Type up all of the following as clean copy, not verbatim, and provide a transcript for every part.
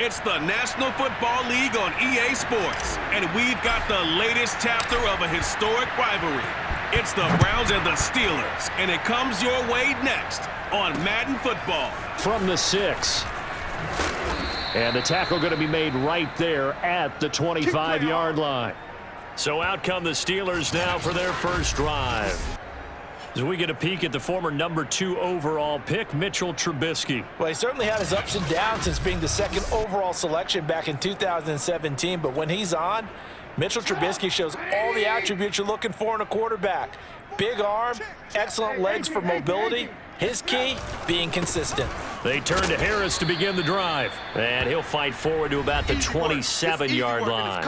It's the National Football League on EA Sports, and we've got the latest chapter of a historic rivalry. It's the Browns and the Steelers, and it comes your way next on Madden Football. From the 6. And the tackle going to be made right there at the 25-yard line. So out come the Steelers now for their first drive. As we get a peek at the former number 2 overall pick, Mitchell Trubisky. Well, he certainly had his ups and downs since being the 2nd overall selection back in 2017. But when he's on, Mitchell Trubisky shows all the attributes you're looking for in a quarterback. Big arm, excellent legs for mobility. His key, being consistent. They turn to Harris to begin the drive. And he'll fight forward to about the 27-yard line.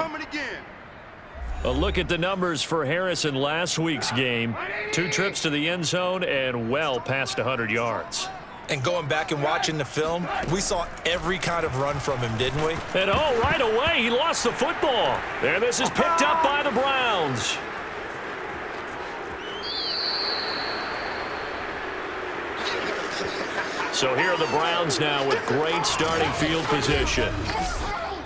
A look at the numbers for Harris in last week's game. 2 trips to the end zone and well past 100 yards. And going back and watching the film, we saw every kind of run from him, didn't we? And right away, he lost the football. And this is picked up by the Browns. So here are the Browns now with great starting field position.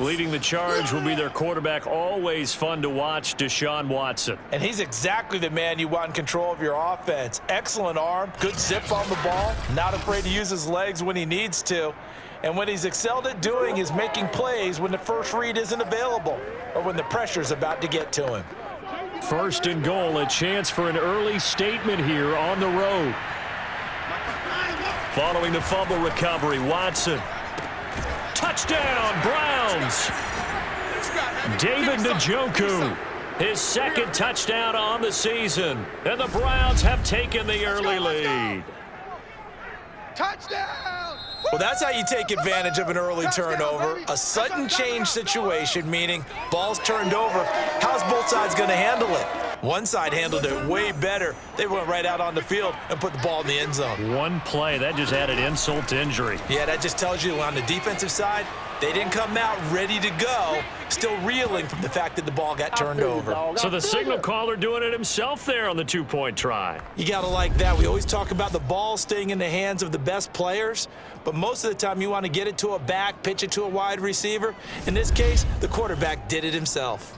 Leading the charge will be their quarterback, always fun to watch, Deshaun Watson. And he's exactly the man you want in control of your offense. Excellent arm, good zip on the ball, not afraid to use his legs when he needs to. And what he's excelled at doing is making plays when the first read isn't available or when the pressure's about to get to him. First and goal, a chance for an early statement here on the road. Following the fumble recovery, Watson. Touchdown, Browns. David Njoku, his 2nd touchdown on the season. And the Browns have taken the early lead. Touchdown! Well, that's how you take advantage of an early turnover. A sudden change situation, meaning ball's turned over. How's both sides going to handle it? One side handled it way better. They went right out on the field and put the ball in the end zone. One play, that just added insult to injury. Yeah, that just tells you on the defensive side, they didn't come out ready to go, still reeling from the fact that the ball got turned over. So the signal caller doing it himself there on the 2-point try. You got to like that. We always talk about the ball staying in the hands of the best players, but most of the time you want to get it to a back, pitch it to a wide receiver. In this case, the quarterback did it himself.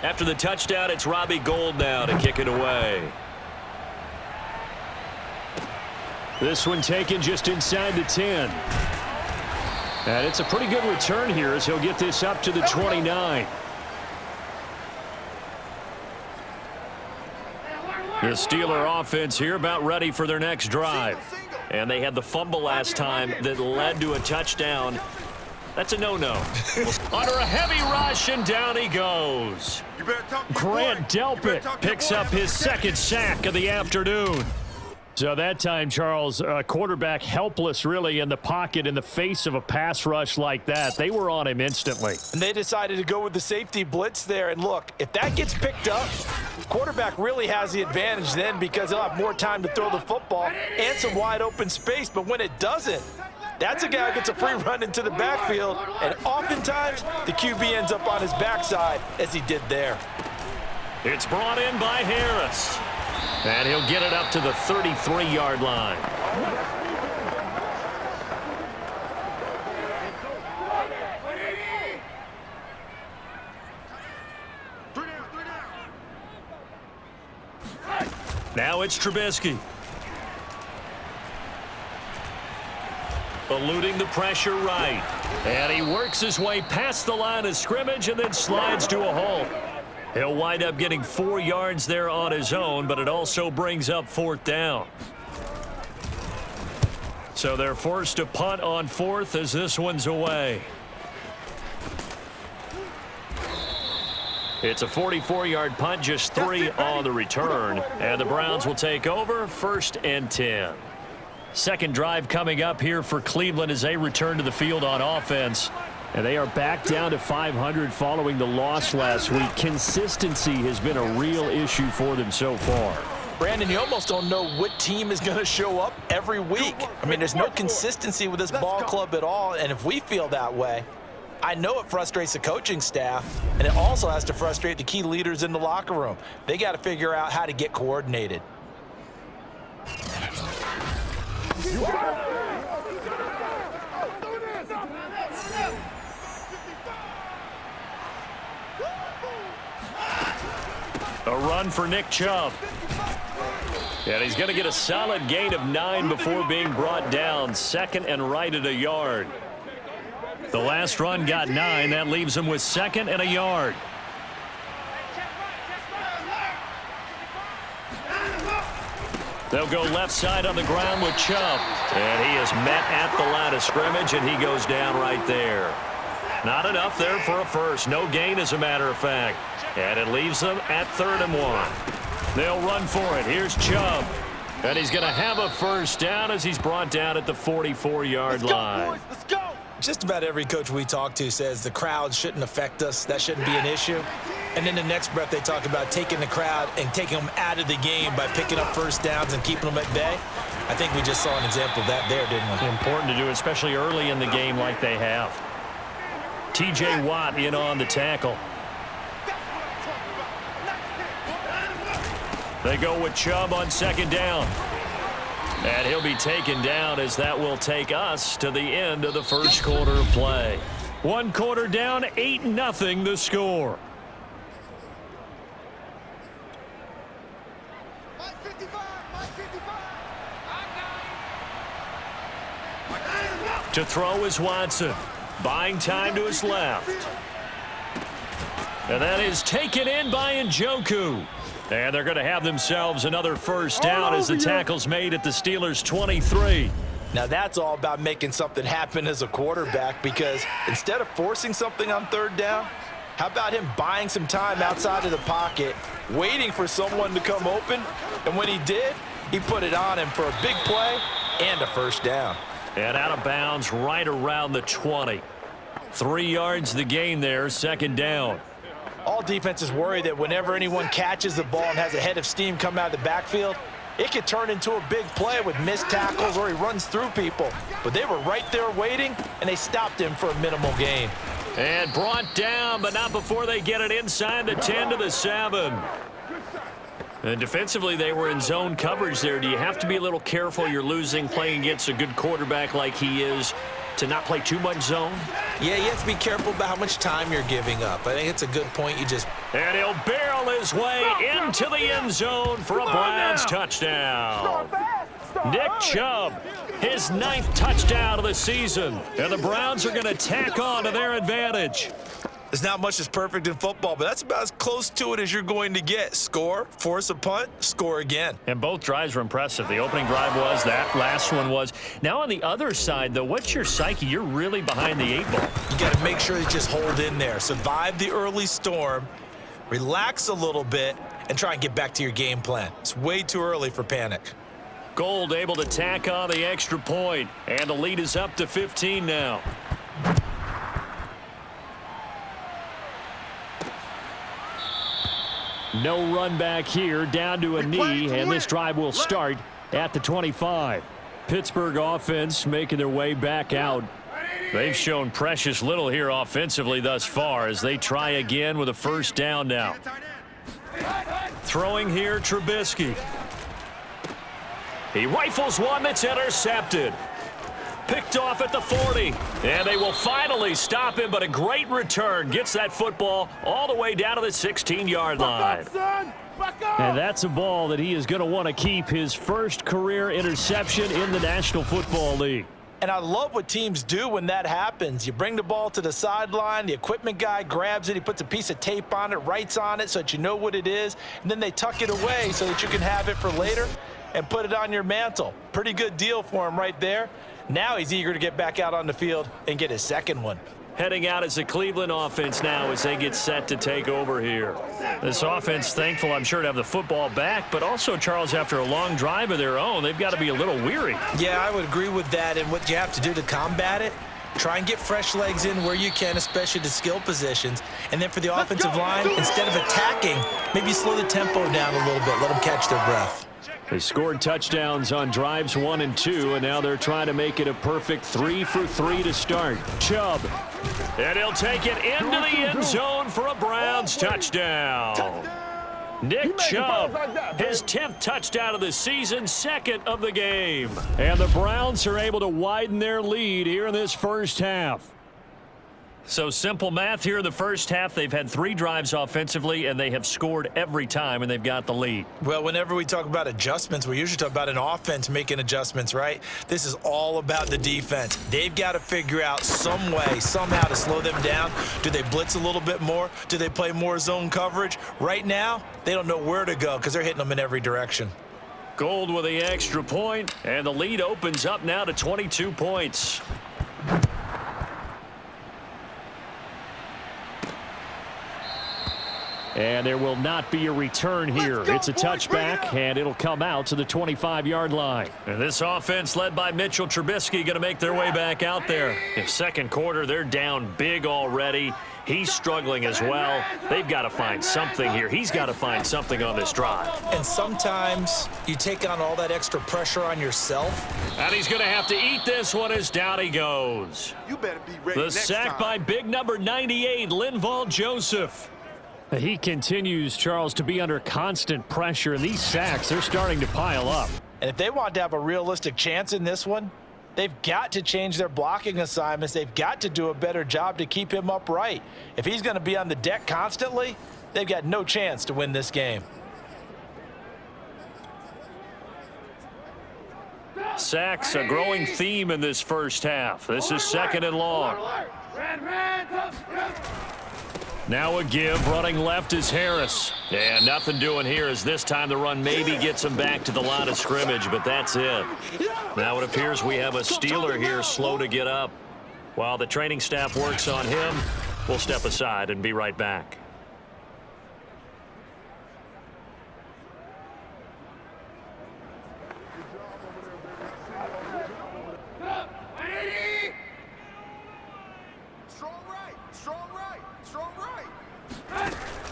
After the touchdown, it's Robbie Gould now to kick it away. This one taken just inside the 10. And it's a pretty good return here as he'll get this up to the 29. The Steeler offense here about ready for their next drive. And they had the fumble last time that led to a touchdown. That's a no-no. Under a heavy rush, and down he goes. Grant Delpit picks up his 2nd sack of the afternoon. So that time, Charles, quarterback helpless really in the pocket in the face of a pass rush like that. They were on him instantly. And they decided to go with the safety blitz there. And look, if that gets picked up, quarterback really has the advantage then because he'll have more time to throw the football and some wide open space. But when it doesn't, that's a guy who gets a free run into the backfield, and oftentimes the QB ends up on his backside, as he did there. It's brought in by Harris, and he'll get it up to the 33-yard line. Now it's Trubisky. Eluding the pressure right. And he works his way past the line of scrimmage and then slides to a halt. He'll wind up getting 4 yards there on his own, but it also brings up 4th down. So they're forced to punt on 4th as this one's away. It's a 44-yard punt, just 3 on the return. And the Browns will take over, 1st and 10. Second drive coming up here for Cleveland as they return to the field on offense. And they are back down to 500 following the loss last week. Consistency has been a real issue for them so far. Brandon, you almost don't know what team is going to show up every week. I mean, there's no consistency with this ball club at all, and if we feel that way, I know it frustrates the coaching staff, and it also has to frustrate the key leaders in the locker room. They got to figure out how to get coordinated. A run for Nick Chubb. And he's going to get a solid gain of 9 before being brought down. Second and right at a yard. The last run got 9. That leaves him with second and a yard. They'll go left side on the ground with Chubb. And he is met at the line of scrimmage, and he goes down right there. Not enough there for a first. No gain, as a matter of fact. And it leaves them at 3rd and 1. They'll run for it. Here's Chubb. And he's going to have a first down as he's brought down at the 44-yard line. Let's go. Just about every coach we talk to says the crowd shouldn't affect us. That shouldn't be an issue. And in the next breath, they talk about taking the crowd and taking them out of the game by picking up first downs and keeping them at bay. I think we just saw an example of that there, didn't we? Important to do, especially early in the game like they have. T.J. Watt in on the tackle. They go with Chubb on second down. And he'll be taken down as that will take us to the end of the first quarter of play. 1 quarter down, 8-0 the score. To throw is Watson. Buying time to his left. And that is taken in by Njoku. And they're going to have themselves another first down as the tackle's made at the Steelers' 23. Now that's all about making something happen as a quarterback, because instead of forcing something on 3rd down, how about him buying some time outside of the pocket, waiting for someone to come open, and when he did, he put it on him for a big play and a first down. And out of bounds right around the 20. 3 yards the gain there, second down. All defenses worry that whenever anyone catches the ball and has a head of steam come out of the backfield, it could turn into a big play with missed tackles or he runs through people. But they were right there waiting, and they stopped him for a minimal gain. And brought down, but not before they get it inside the 10 to the 7. And defensively, they were in zone coverage there. Do you have to be a little careful? You're losing, playing against a good quarterback like he is, to not play too much zone? Yeah, you have to be careful about how much time you're giving up. I think it's a good point. And he'll barrel his way into the end zone for a Browns touchdown. Nick Chubb, his 9th touchdown of the season. And the Browns are going to tack on to their advantage. There's not much that's perfect in football, but that's about as close to it as you're going to get. Score, force a punt, score again. And both drives were impressive. The opening drive was, that last one was. Now on the other side, though, what's your psyche? You're really behind the 8 ball. You got to make sure you just hold in there. Survive the early storm, relax a little bit, and try and get back to your game plan. It's way too early for panic. Gold able to tack on the extra point, and the lead is up to 15 now. No run back here, down to a knee, and this drive will start at the 25. Pittsburgh offense making their way back out. They've shown precious little here offensively thus far as they try again with a first down now. Throwing here, Trubisky. He rifles one that's intercepted. Picked off at the 40. And they will finally stop him, but a great return. Gets that football all the way down to the 16-yard line. And that's a ball that he is going to want to keep, his first career interception in the National Football League. And I love what teams do when that happens. You bring the ball to the sideline, the equipment guy grabs it, he puts a piece of tape on it, writes on it so that you know what it is, and then they tuck it away so that you can have it for later and put it on your mantle. Pretty good deal for him right there. Now he's eager to get back out on the field and get his second one. Heading out as the Cleveland offense now as they get set to take over here. This offense thankful, I'm sure, to have the football back, but also, Charles, after a long drive of their own, they've got to be a little weary. Yeah, I would agree with that, and what you have to do to combat it, try and get fresh legs in where you can, especially the skill positions. And then for the offensive line, instead of attacking, maybe slow the tempo down a little bit, let them catch their breath. They scored touchdowns on drives 1 and 2, and now they're trying to make it a perfect 3 for 3 to start. Chubb. And he'll take it into the end zone for a Browns touchdown. Nick Chubb, his 10th touchdown of the season, 2nd of the game. And the Browns are able to widen their lead here in this first half. So simple math here in the first half. They've had 3 drives offensively, and they have scored every time, and they've got the lead. Well, whenever we talk about adjustments, we usually talk about an offense making adjustments, right? This is all about the defense. They've got to figure out some way, somehow to slow them down. Do they blitz a little bit more? Do they play more zone coverage? Right now, they don't know where to go because they're hitting them in every direction. Gold with the extra point, and the lead opens up now to 22 points. And there will not be a return here. It's a touchback, and it'll come out to the 25-yard line. And this offense led by Mitchell Trubisky going to make their way back out there. In second quarter, they're down big already. He's struggling as well. They've got to find something here. He's got to find something on this drive. And sometimes you take on all that extra pressure on yourself. And he's going to have to eat this one as down he goes. You better be ready The next sack time. by big number 98, Linval Joseph. He continues, Charles, to be under constant pressure, and these sacks, they're starting to pile up. And if they want to have a realistic chance in this one, they've got to change their blocking assignments. They've got to do a better job to keep him upright. If he's going to be on the deck constantly, they've got no chance to win this game. Sacks, a growing theme in this first half. This is 2nd and long. Now a give, running left is Harris. And nothing doing here as this time the run maybe gets him back to the line of scrimmage, but that's it. Now it appears we have a Steeler here slow to get up. While the training staff works on him, we'll step aside and be right back.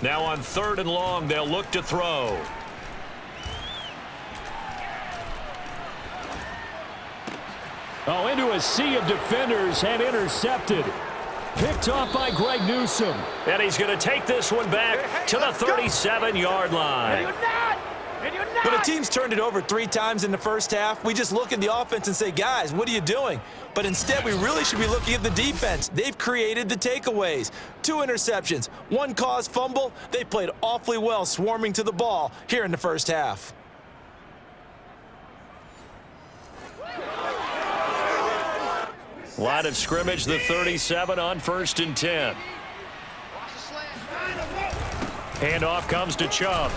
Now on 3rd and long, they'll look to throw. Oh, into a sea of defenders and intercepted. Picked off by Greg Newsome. And he's going to take this one back to the 37-yard line. When a team's turned it over 3 times in the first half, we just look at the offense and say, guys, what are you doing? But instead, we really should be looking at the defense. They've created the takeaways. 2 interceptions, 1 caused fumble. They played awfully well swarming to the ball here in the first half. Line of scrimmage, the 37 on 1st and 10. Handoff comes to Chubb.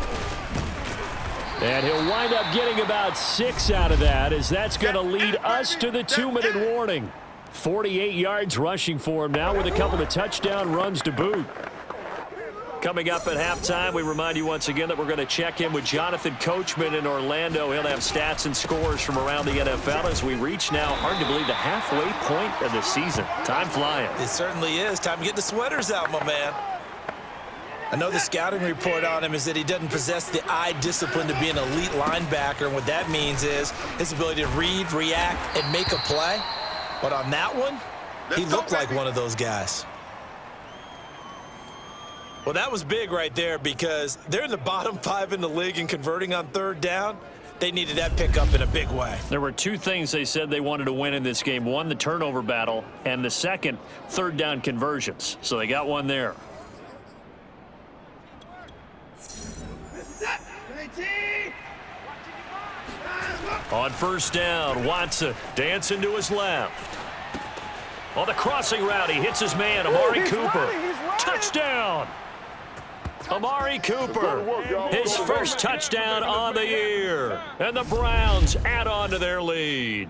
And he'll wind up getting about 6 out of that, as that's going to lead us to the 2-minute warning. 48 yards rushing for him now with a couple of touchdown runs to boot. Coming up at halftime, we remind you once again that we're going to check in with Jonathan Coachman in Orlando. He'll have stats and scores from around the NFL as we reach now, hard to believe, the halfway point of the season. Time flying. It certainly is. Time to get the sweaters out, my man. I know the scouting report on him is that he doesn't possess the eye discipline to be an elite linebacker. And what that means is his ability to read, react, and make a play. But on that one, he looked like one of those guys. Well, that was big right there because they're in the bottom 5 in the league in converting on 3rd down. They needed that pickup in a big way. There were 2 things they said they wanted to win in this game. One, the turnover battle, and the second, 3rd down conversions. So they got one there. On 1st down, Watson dancing to his left. On the crossing route, he hits his man, Amari Cooper. Touchdown! Amari Cooper, his first touchdown on the year. And the Browns add on to their lead.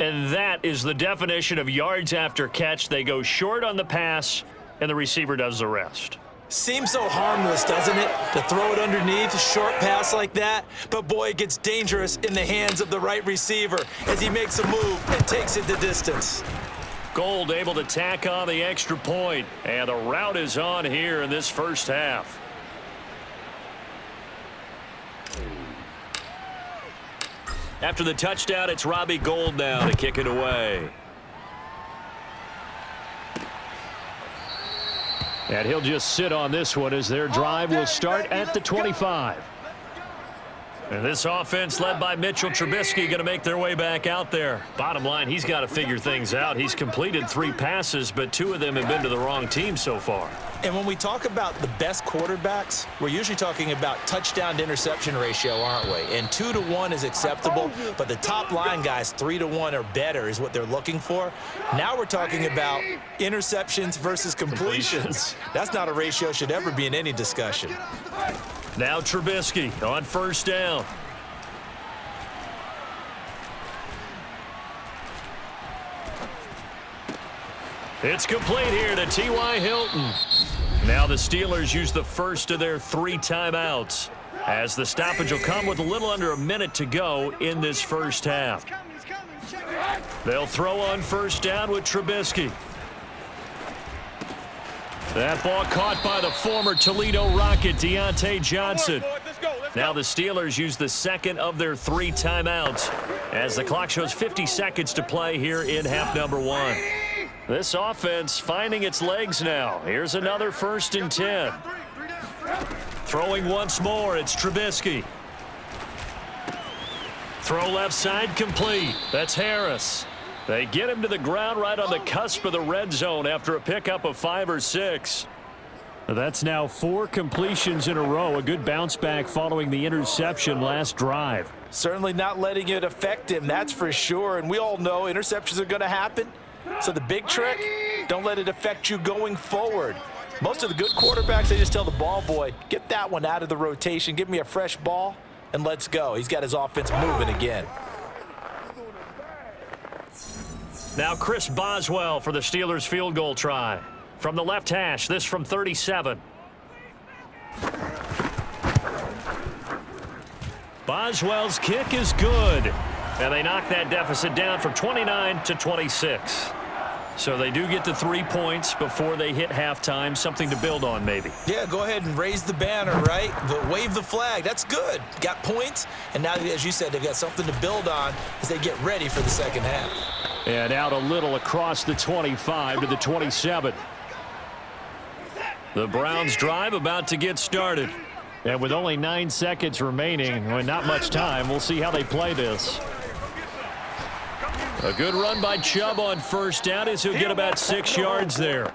And that is the definition of yards after catch. They go short on the pass, and the receiver does the rest. Seems so harmless, doesn't it, to throw it underneath, a short pass like that? But, boy, it gets dangerous in the hands of the right receiver as he makes a move and takes it the distance. Gold able to tack on the extra point, and the route is on here in this first half. After the touchdown, it's Robbie Gould now to kick it away. And he'll just sit on this one as their drive will start at the 25. And this offense led by Mitchell Trubisky going to make their way back out there. Bottom line, he's got to figure things out. He's completed 3 passes, but 2 of them have been to the wrong team so far. And when we talk about the best quarterbacks, we're usually talking about touchdown to interception ratio, aren't we? And 2 to 1 is acceptable, but the top line guys 3 to 1 or better is what they're looking for. Now we're talking about interceptions versus completions. That's not a ratio should ever be in any discussion. Now Trubisky on first down. It's complete here to T.Y. Hilton. Now the Steelers use the first of their 3 timeouts, as the stoppage will come with a little under a minute to go in this first half. They'll throw on first down with Trubisky. That ball caught by the former Toledo Rocket, Deontay Johnson. Now the Steelers use the second of their 3 timeouts as the clock shows 50 seconds to play here in half number 1. This offense finding its legs now. Here's another 1st and 10. Throwing once more, it's Trubisky. Throw left side complete. That's Harris. They get him to the ground right on the cusp of the red zone after a pickup of 5 or 6. That's now 4 completions in a row. A good bounce back following the interception last drive. Certainly not letting it affect him, that's for sure. And we all know interceptions are going to happen. So the big trick, don't let it affect you going forward. Most of the good quarterbacks, they just tell the ball boy, get that one out of the rotation, give me a fresh ball, and let's go. He's got his offense moving again. Now Chris Boswell for the Steelers field goal try. From the left hash, this from 37. Boswell's kick is good. And they knock that deficit down from 29 to 26. So they do get the 3 points before they hit halftime. Something to build on, maybe. Yeah, go ahead and raise the banner, right? But wave the flag. That's good. Got points. And now, as you said, they've got something to build on as they get ready for the second half. And out a little across the 25 to the 27. The Browns drive about to get started. And with only 9 seconds remaining, well, not much time, we'll see how they play this. A good run by Chubb on first down as he'll get about 6 yards there.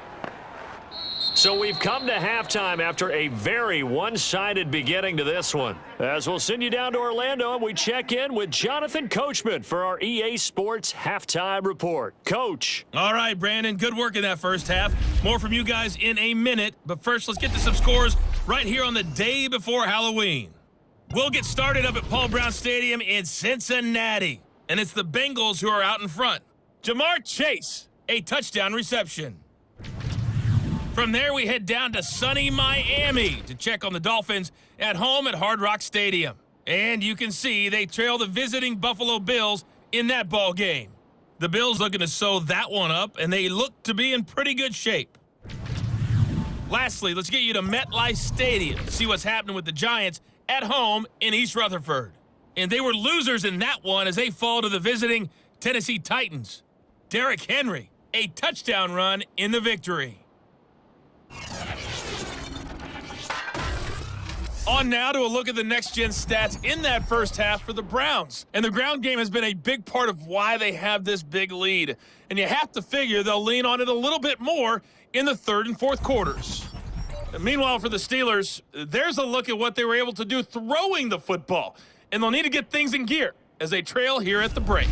So we've come to halftime after a very one-sided beginning to this one. As we'll send you down to Orlando and we check in with Jonathan Coachman for our EA Sports Halftime Report. Coach. All right, Brandon, good work in that first half. More from you guys in a minute. But first, let's get to some scores right here on the day before Halloween. We'll get started up at Paul Brown Stadium in Cincinnati. And it's the Bengals who are out in front. Jamar Chase, a touchdown reception. From there, we head down to sunny Miami to check on the Dolphins at home at Hard Rock Stadium. And you can see they trail the visiting Buffalo Bills in that ball game. The Bills looking to sew that one up, and they look to be in pretty good shape. Lastly, let's get you to MetLife Stadium to see what's happening with the Giants at home in East Rutherford. And they were losers in that one as they fall to the visiting Tennessee Titans. Derrick Henry, a touchdown run in the victory. On now to a look at the next-gen stats in that first half for the Browns. And the ground game has been a big part of why they have this big lead. And you have to figure they'll lean on it a little bit more in the third and fourth quarters. And meanwhile, for the Steelers, there's a look at what they were able to do throwing the football. And they'll need to get things in gear as they trail here at the break.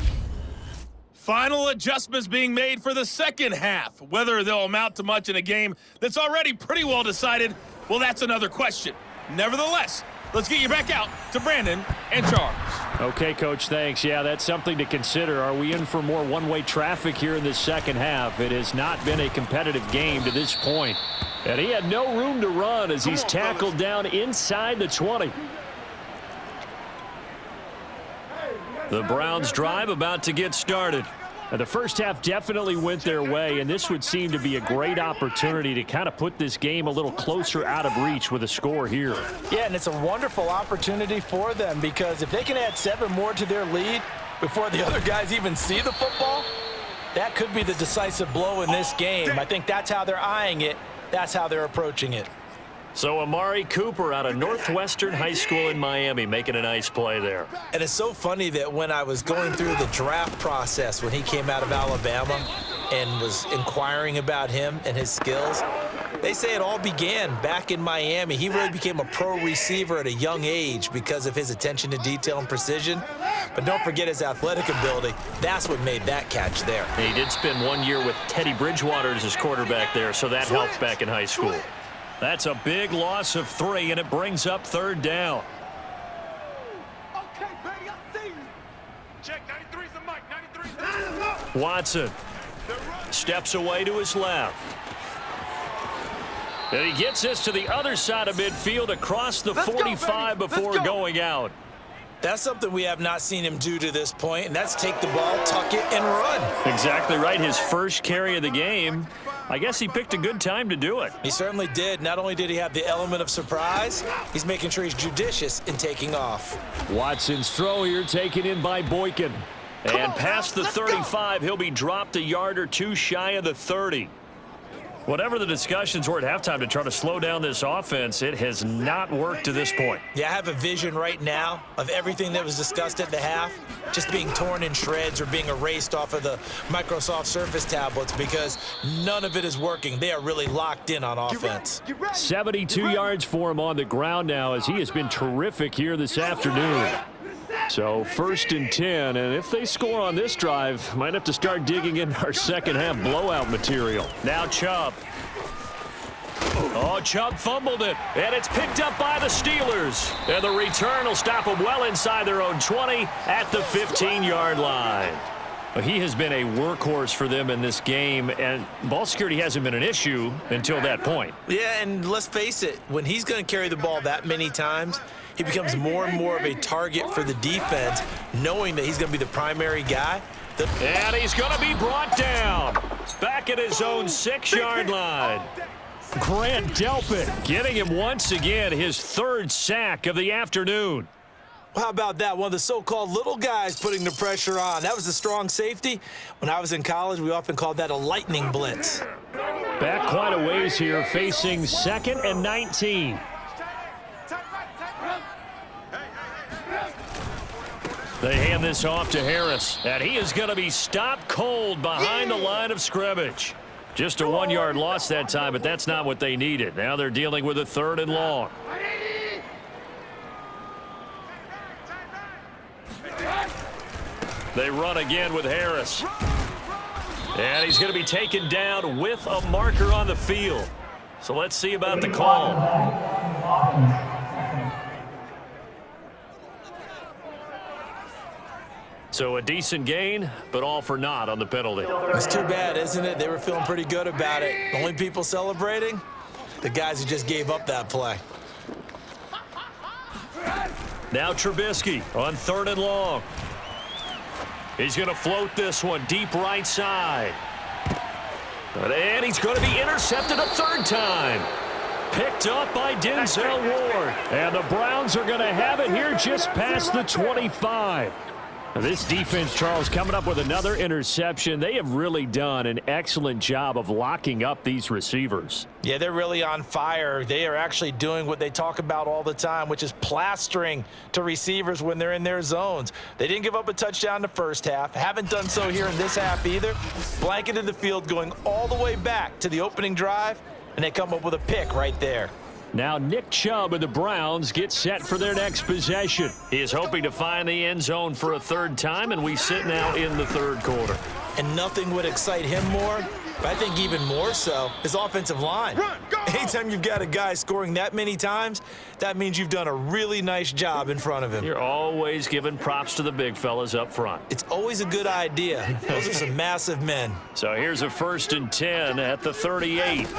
Final adjustments being made for the second half. Whether they'll amount to much in a game that's already pretty well decided, well, that's another question. Nevertheless, let's get you back out to Brandon and Charles. Okay, Coach, thanks. Yeah, that's something to consider. Are we in for more one-way traffic here in the second half? It has not been a competitive game to this point. And he had no room to run as he's tackled down inside the 20. The Browns drive about to get started. And the first half definitely went their way, and this would seem to be a great opportunity to kind of put this game a little closer out of reach with a score here. Yeah, and it's a wonderful opportunity for them because if they can add 7 more to their lead before the other guys even see the football, that could be the decisive blow in this game. I think that's how they're eyeing it. That's how they're approaching it. So Amari Cooper out of Northwestern High School in Miami making a nice play there. And it's so funny that when I was going through the draft process when he came out of Alabama and was inquiring about him and his skills, they say it all began back in Miami. He really became a pro receiver at a young age because of his attention to detail and precision. But don't forget his athletic ability. That's what made that catch there. He did spend 1 year with Teddy Bridgewater as his quarterback there, so that helped back in high school. That's a big loss of 3, and it brings up 3rd down. Okay, baby, I see you. Check 93's the mic, 93's. Watson steps away to his left. And he gets this to the other side of midfield across the 45 before going out. That's something we have not seen him do to this point, and that's take the ball, tuck it, and run. Exactly right. His first carry of the game. I guess he picked a good time to do it. He certainly did. Not only did he have the element of surprise, he's making sure he's judicious in taking off. Watson's throw here taken in by Boykin. And past the 35, he'll be dropped a yard or 2 shy of the 30. Whatever the discussions were at halftime to try to slow down this offense, it has not worked to this point. Yeah, I have a vision right now of everything that was discussed at the half just being torn in shreds or being erased off of the Microsoft Surface tablets because none of it is working. They are really locked in on offense. 72 yards for him on the ground now as he has been terrific here this afternoon. So 1st and 10, and if they score on this drive, might have to start digging in our second half blowout material. Now Chubb. Oh, Chubb fumbled it, and it's picked up by the Steelers. And the return will stop them well inside their own 20 at the 15-yard line. He has been a workhorse for them in this game, and ball security hasn't been an issue until that point. Yeah, and let's face it, when he's going to carry the ball that many times, he becomes more and more of a target for the defense, knowing that he's going to be the primary guy. And he's going to be brought down back at his own 6-yard line. Grant Delpit getting him once again his 3rd sack of the afternoon. How about that? One of the so-called little guys putting the pressure on. That was a strong safety. When I was in college, we often called that a lightning blitz. Back quite a ways here, facing 2nd and 19. They hand this off to Harris, and he is going to be stopped cold behind the line of scrimmage. Just a 1-yard loss that time, but that's not what they needed. Now they're dealing with a 3rd and long. They run again with Harris. And he's going to be taken down with a marker on the field. So let's see about the call. So a decent gain, but all for naught on the penalty. It's too bad, isn't it? They were feeling pretty good about it. The only people celebrating, the guys who just gave up that play. Now Trubisky on 3rd and long. He's going to float this one deep right side. And he's going to be intercepted a 3rd time. Picked up by Denzel Ward. And the Browns are going to have it here just past the 25. This defense, Charles, coming up with another interception. They have really done an excellent job of locking up these receivers. Yeah, they're really on fire. They are actually doing what they talk about all the time, which is plastering to receivers when they're in their zones. They didn't give up a touchdown in the first half. Haven't done so here in this half either. Blanketed the field going all the way back to the opening drive, and they come up with a pick right there. Now Nick Chubb and the Browns get set for their next possession. He is hoping to find the end zone for a 3rd time, and we sit now in the 3rd quarter. And nothing would excite him more, but I think even more so, his offensive line. Anytime you've got a guy scoring that many times, that means you've done a really nice job in front of him. You're always giving props to the big fellas up front. It's always a good idea. Those are some massive men. So here's a 1st and 10 at the 38.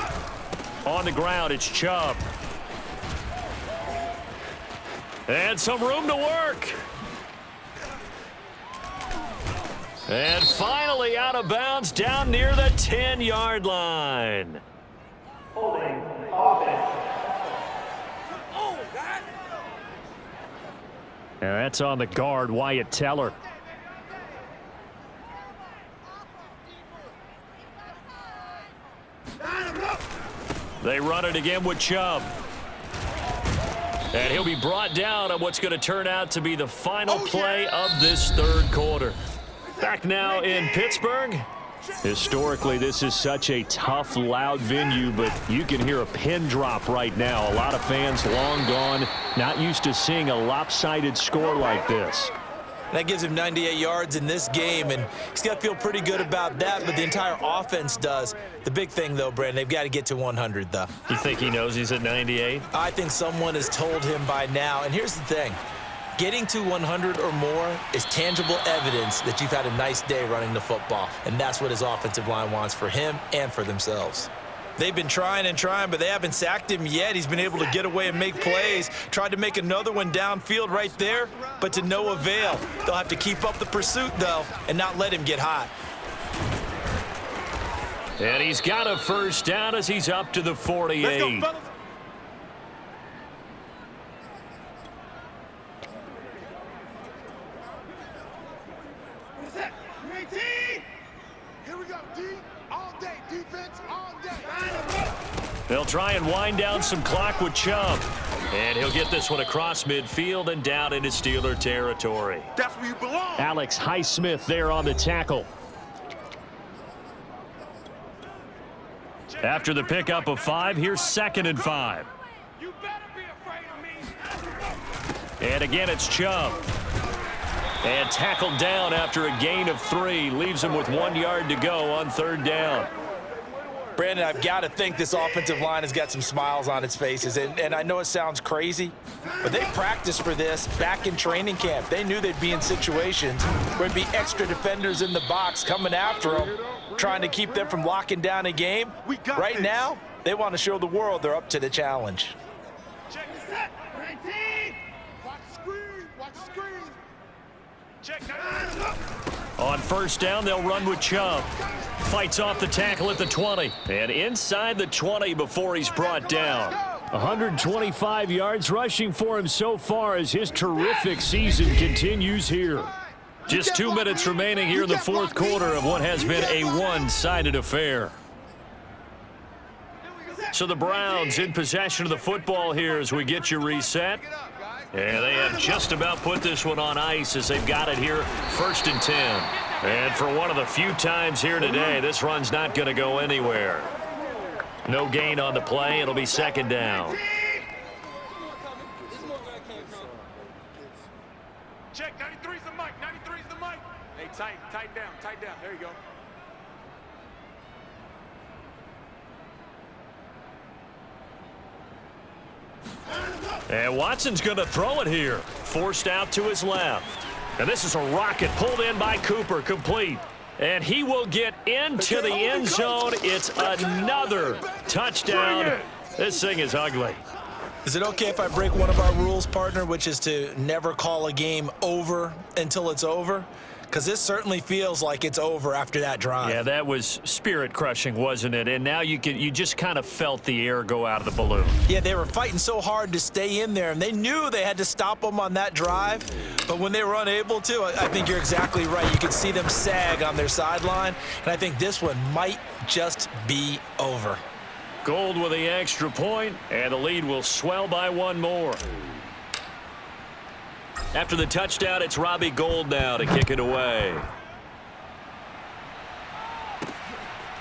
On the ground, it's Chubb. And some room to work. And finally out of bounds down near the 10-yard line. Holding offense. And that's on the guard, Wyatt Teller. They run it again with Chubb. And he'll be brought down on what's going to turn out to be the final play of this third quarter. Back now in Pittsburgh. Historically, this is such a tough, loud venue, but you can hear a pin drop right now. A lot of fans long gone, not used to seeing a lopsided score like this. That gives him 98 yards in this game, and he's got to feel pretty good about that, but the entire offense does. The big thing, though, Brandon, they've got to get to 100, though. You think he knows he's at 98? I think someone has told him by now, and here's the thing. Getting to 100 or more is tangible evidence that you've had a nice day running the football, and that's what his offensive line wants for him and for themselves. They've been trying and trying, but they haven't sacked him yet. He's been able to get away and make plays. Tried to make another one downfield right there, but to no avail. They'll have to keep up the pursuit, though, and not let him get hot. And he's got a first down as he's up to the 48. Let's go, fellas. Here we go, D. All day, defense, all day. They'll try and wind down some clock with Chubb. And he'll get this one across midfield and down into Steeler territory. That's where you belong. Alex Highsmith there on the tackle. After the pickup of 5, here's 2nd and 5. You better be afraid of me. And again, it's Chubb. And tackled down after a gain of 3. Leaves him with 1 yard to go on 3rd down. Brandon, I've got to think this offensive line has got some smiles on its faces. And I know it sounds crazy, but they practiced for this back in training camp. They knew they'd be in situations where there'd be extra defenders in the box coming after them, trying to keep them from locking down a game. Right now, they want to show the world they're up to the challenge. Check the set. 19. Watch the screen. Watch the screen. Check 19. On 1st down, they'll run with Chubb. Fights off the tackle at the 20. And inside the 20 before he's brought down. 125 yards rushing for him so far as his terrific season continues here. Just 2 minutes remaining here in the 4th quarter of what has been a one-sided affair. So the Browns in possession of the football here as we get you reset. And they have just about put this one on ice as they've got it here, 1st and 10. And for one of the few times here today, this run's not going to go anywhere. No gain on the play. It'll be 2nd down. Check 93's the mic. 93's the mic. Hey, tight down. Tight down. There you go. And Watson's going to throw it here. Forced out to his left. And this is a rocket pulled in by Cooper, complete. And he will get into the end zone. It's another touchdown. This thing is ugly. Is it okay if I break one of our rules, partner, which is to never call a game over until it's over? Because this certainly feels like it's over after that drive. Yeah, that was spirit-crushing, wasn't it? And now you just kind of felt the air go out of the balloon. Yeah, they were fighting so hard to stay in there, and they knew they had to stop them on that drive. But when they were unable to, I think you're exactly right. You could see them sag on their sideline, and I think this one might just be over. Gold with the extra point, and the lead will swell by 1 more. After the touchdown, it's Robbie Gould now to kick it away.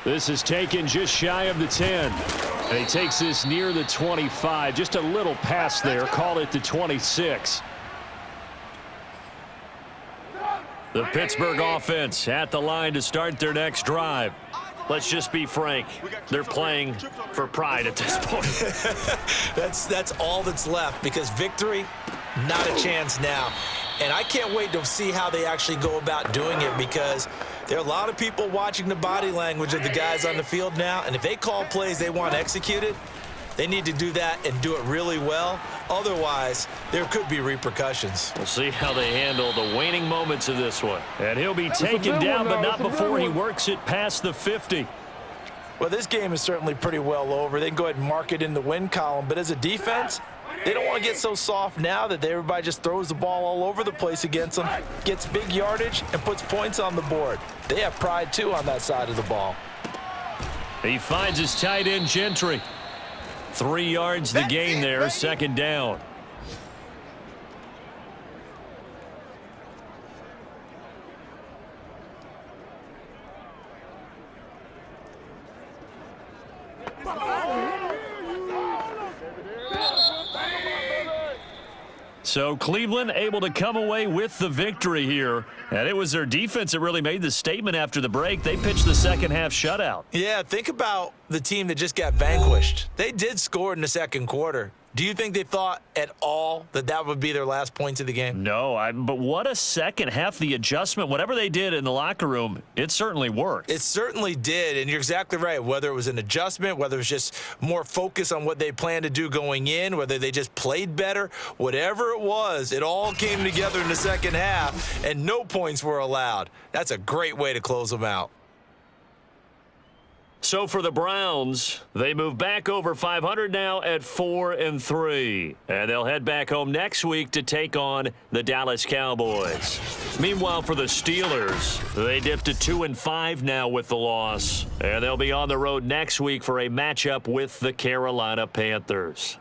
This is taken just shy of the 10. And he takes this near the 25. Just a little pass there. Call it the 26. The Pittsburgh offense at the line to start their next drive. Let's just be frank. They're playing for pride at this point. That's all that's left, because victory, not a chance now. And I can't wait to see how they actually go about doing it, because there are a lot of people watching the body language of the guys on the field now, and if they call plays they want executed, they need to do that and do it really well. Otherwise, there could be repercussions. We'll see how they handle the waning moments of this one. And he'll be taken down, but not before he works it past the 50. Well, this game is certainly pretty well over. They can go ahead and mark it in the win column, but as a defense, they don't want to get so soft now that everybody just throws the ball all over the place against them, gets big yardage, and puts points on the board. They have pride, too, on that side of the ball. He finds his tight end, Gentry. 3 yards the gain there, second down. So Cleveland able to come away with the victory here. And it was their defense that really made the statement after the break. They pitched the second half shutout. Yeah, think about the team that just got vanquished. They did score in the second quarter. Do you think they thought at all that that would be their last points of the game? No, but what a second half. The adjustment, whatever they did in the locker room, it certainly worked. It certainly did, and you're exactly right. Whether it was an adjustment, whether it was just more focus on what they planned to do going in, whether they just played better, whatever it was, it all came together in the second half, and no points were allowed. That's a great way to close them out. So for the Browns, they move back over 500 now at 4-3. And they'll head back home next week to take on the Dallas Cowboys. Meanwhile, for the Steelers, they dipped to 2-5 now with the loss. And they'll be on the road next week for a matchup with the Carolina Panthers.